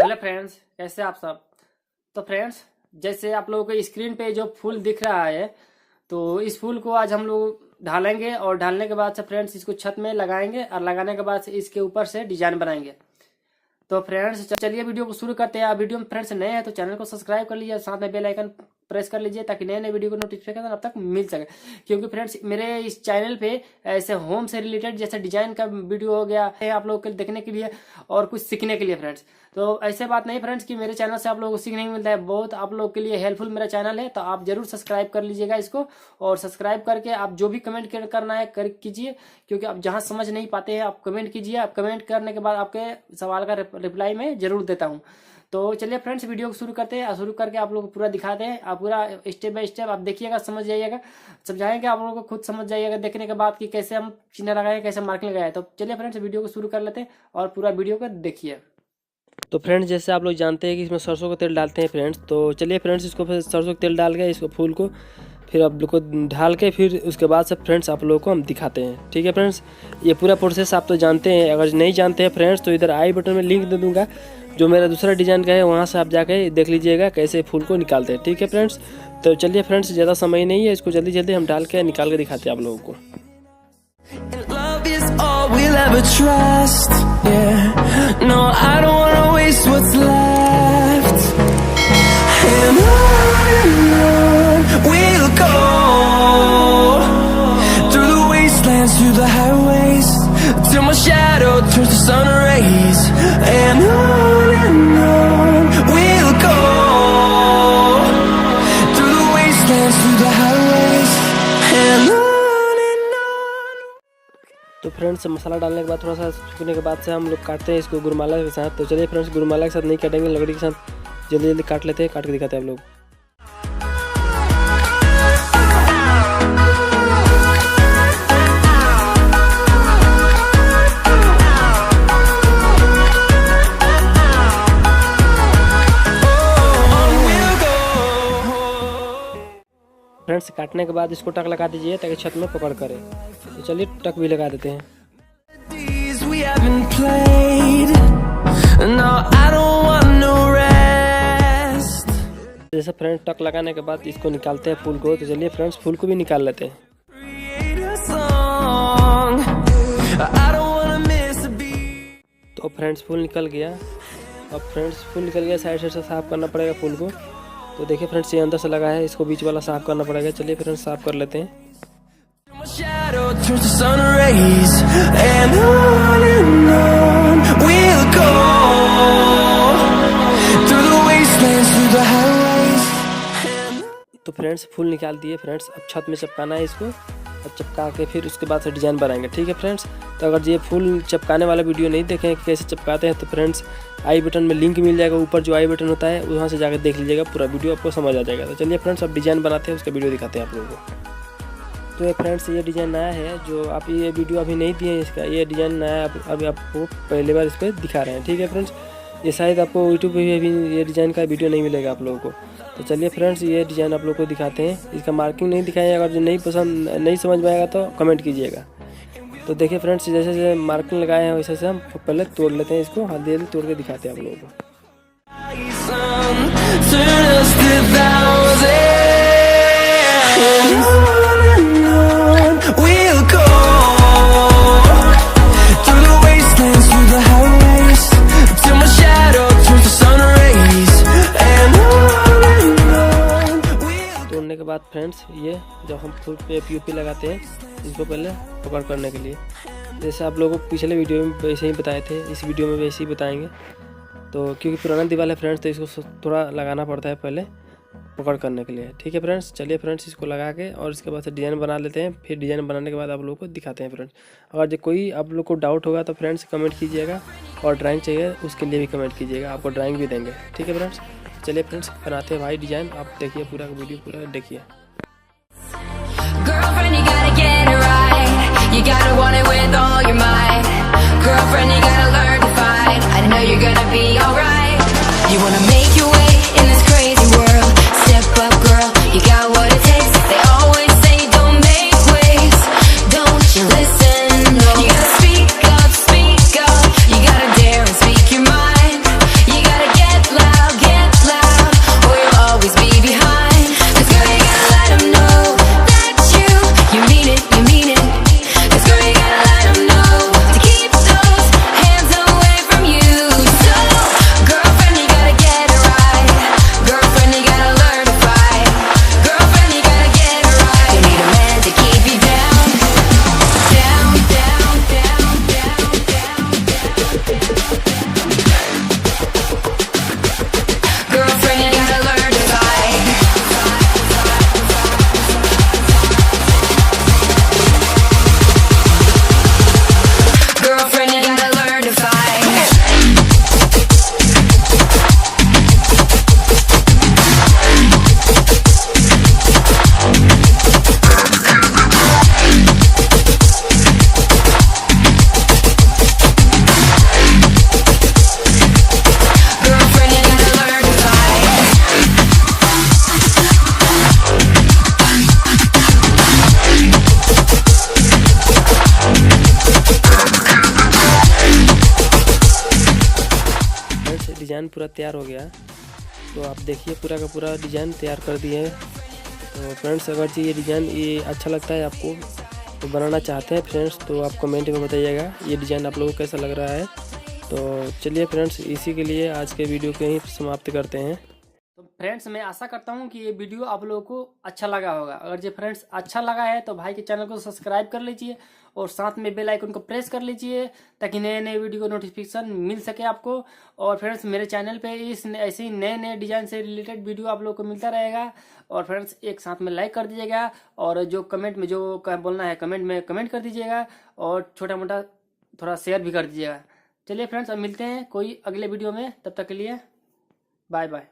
Hello friends, कैसे आप सब। तो फ्रेंड्स, जैसे आप लोगों को स्क्रीन पे जो फूल दिख रहा है, तो इस फूल को आज हम लोग ढालेंगे और ढालने के बाद से फ्रेंड्स इसको छत में लगाएंगे और लगाने के बाद से इसके ऊपर से डिजाइन बनाएंगे। तो फ्रेंड्स चलिए वीडियो को शुरू करते हैं। आप वीडियो में फ्रेंड्स नए हैं तो चैनल को सब्सक्राइब कर लीजिए, साथ में बेल आइकन प्रेस कर लीजिए ताकि नए नए वीडियो को नोटिफिकेशन अब तक मिल सके। क्योंकि फ्रेंड्स मेरे इस चैनल पे ऐसे होम से रिलेटेड जैसे डिजाइन का वीडियो हो गया है आप लोगों के देखने के लिए और कुछ सीखने के लिए फ्रेंड्स। तो ऐसे बात नहीं फ्रेंड्स कि मेरे चैनल से आप लोगों को सीखने को मिलता है, बहुत आप लोग के लिए हेल्पफुल मेरा चैनल है। तो आप जरूर सब्सक्राइब कर लीजिएगा इसको, और सब्सक्राइब करके आप जो भी कमेंट करना है कर कीजिए, क्योंकि आप जहां समझ नहीं पाते हैं आप कमेंट कीजिए। आप कमेंट करने के बाद आपके सवाल का रिप्लाई मैं जरूर देता हूं। तो चलिए फ्रेंड्स वीडियो को शुरू करते हैं। शुरू करके आप लोग को पूरा दिखाते हैं, आप पूरा स्टेप बाय स्टेप आप देखिएगा, समझ जाइएगा, समझाएंगे आप लोगों को, खुद समझ जाइएगा देखने के बाद कि कैसे हम चिन्ह लगाए, कैसे मार्किंग लगाए। तो चलिए फ्रेंड्स वीडियो को शुरू कर लेते हैं और पूरा वीडियो को देखिए। तो फ्रेंड्स जैसे आप लोग जानते हैं कि इसमें सरसों का तेल डालते हैं फ्रेंड्स, तो चलिए फ्रेंड्स इसको फिर सरसों का तेल डाल के इसको फूल को फिर आप लोग को ढाल के फिर उसके बाद से फ्रेंड्स आप लोगों को हम दिखाते हैं। ठीक है फ्रेंड्स, ये पूरा प्रोसेस आप तो जानते हैं। अगर नहीं जानते हैं फ्रेंड्स तो इधर आई बटन में लिंक दे दूंगा, जो मेरा दूसरा डिज़ाइन का है, वहाँ से आप जाके देख लीजिएगा कैसे फूल को निकालते हैं। ठीक है फ्रेंड्स, तो चलिए फ्रेंड्स ज़्यादा समय नहीं है, इसको जल्दी जल्दी हम डाल के निकाल के दिखाते हैं आप लोगों को। We'll ever trust, yeah. No, I don't wanna waste what's left. And on we'll go, through the wastelands, through the highways, till my shadow turns to sun rays. And on we'll go, through the wastelands, through the highways, and तो friends मसाला डालने के बाद थोड़ा सा सूखने के बाद से हम लोग काटते हैं इसको गुरमाला के साथ। तो चलिए फ्रेंड्स गुरमाला के साथ नहीं काटेंगे, लकड़ी के साथ जल्दी जल्दी काट लेते हैं, काट के दिखाते हैं आप लोग। फ्रेंड्स काटने के बाद इसको टक लगा दीजिए ताकि छत में पकड़ करे। तो चलिए टक भी लगा देते हैं। जैसे फ्रेंड्स टक लगाने के बाद इसको निकालते हैं फूल को। तो चलिए फ्रेंड्स फूल को भी निकाल लेते हैं। तो फ्रेंड्स फूल निकल गया। अब फ्रेंड्स फूल निकल गया, साइड से साफ करना पड़ेगा फूल को। तो देखिए फ्रेंड्स ये अंदर से लगा है, इसको बीच वाला साफ करना पड़ेगा। चलिए फ्रेंड्स साफ कर लेते हैं। तो फ्रेंड्स फूल निकाल दिए फ्रेंड्स। अब छत में चिपकाना है इसको, अब चिपका के फिर उसके बाद से डिज़ाइन बनाएंगे। ठीक है फ्रेंड्स, तो अगर ये फूल चिपकाने वाला वीडियो नहीं देखें कि कैसे चिपकाते हैं तो फ्रेंड्स आई बटन में लिंक मिल जाएगा, ऊपर जो आई बटन होता है वहाँ से जाकर देख लीजिएगा, पूरा वीडियो आपको समझ आ जाएगा। तो चलिए फ्रेंड्स अब डिज़ाइन बनाते हैं, उसका वीडियो दिखाते हैं आप लोगों को। तो ये फ्रेंड्स ये डिज़ाइन नया है, जो आप ये वीडियो अभी नहीं दिए इसका, ये डिज़ाइन नया अभी आपको पहली बार इस पर दिखा रहे हैं। ठीक है फ्रेंड्स, ये शायद आपको यूट्यूब पे भी अभी ये डिज़ाइन का वीडियो नहीं मिलेगा आप लोगों को। तो चलिए फ्रेंड्स ये डिज़ाइन आप लोगों को दिखाते हैं। इसका मार्किंग नहीं दिखाएं, अगर जो नहीं समझ में आएगा तो कमेंट कीजिएगा। तो देखिए फ्रेंड्स जैसे जैसे मार्किंग लगाए हैं वैसे से हम पहले तोड़ लेते हैं इसको, हाथ दे तोड़ के दिखाते हैं आप लोगों को। तोड़ने के बाद फ्रेंड्स ये जब हम फूल पे पीओपी लगाते हैं इसको पहले पकड़ करने के लिए, जैसे आप लोगों को पिछले वीडियो में वैसे ही बताए थे, इस वीडियो में वैसे ही बताएंगे। तो क्योंकि पुराना दीवार है फ्रेंड्स तो इसको थोड़ा लगाना पड़ता है पहले पकड़ करने के लिए। ठीक है फ्रेंड्स, चलिए फ्रेंड्स इसको लगा के और इसके बाद से डिज़ाइन बना लेते हैं। फिर डिज़ाइन बनाने के बाद आप लोगों को दिखाते हैं फ्रेंड्स। अगर जो कोई आप लोग को डाउट होगा तो फ्रेंड्स कमेंट कीजिएगा, और ड्राइंग चाहिए उसके लिए भी कमेंट कीजिएगा, आपको ड्राइंग भी देंगे। ठीक है फ्रेंड्स, चलिए फ्रेंड्स बनाते हैं भाई डिज़ाइन। आप देखिए पूरा वीडियो पूरा देखिए। Girlfriend, you gotta get it right. You gotta want it with all your might. Girlfriend, you gotta learn to fight. I know you're gonna be alright. You wanna make your way in this crazy world. Step up, girl, you got what it takes. They always say don't make waves. Don't you listen, no. You gotta speak up, you gotta dare and speak your mind. You gotta get design पूरा तैयार हो गया। तो आप देखिए पूरा का पूरा डिज़ाइन तैयार कर दिए हैं। तो फ्रेंड्स अगर जी ये डिज़ाइन ये अच्छा लगता है आपको, तो बनाना चाहते हैं फ्रेंड्स, तो आप कमेंट में बताइएगा ये डिज़ाइन आप लोगों को कैसा लग रहा है। तो चलिए फ्रेंड्स, इसी के लिए आज के वीडियो को यहीं समाप्त करते हैं। तो फ्रेंड्स मैं आशा करता हूँ कि ये वीडियो आप लोगों को अच्छा लगा होगा। अगर जो फ्रेंड्स अच्छा लगा है तो भाई के चैनल को सब्सक्राइब कर लीजिए और साथ में बेल आइकन को प्रेस कर लीजिए, ताकि नए नए वीडियो को नोटिफिकेशन मिल सके आपको। और फ्रेंड्स मेरे चैनल पे इस ऐसे ही नए नए डिजाइन से रिलेटेड वीडियो आप लोगों को मिलता रहेगा। और फ्रेंड्स एक साथ में लाइक कर दीजिएगा, और जो कमेंट में जो बोलना है कमेंट में कमेंट कर दीजिएगा, और छोटा मोटा थोड़ा शेयर भी कर दीजिएगा। चलिए फ्रेंड्स अब मिलते हैं कोई अगले वीडियो में, तब तक के लिए बाय बाय।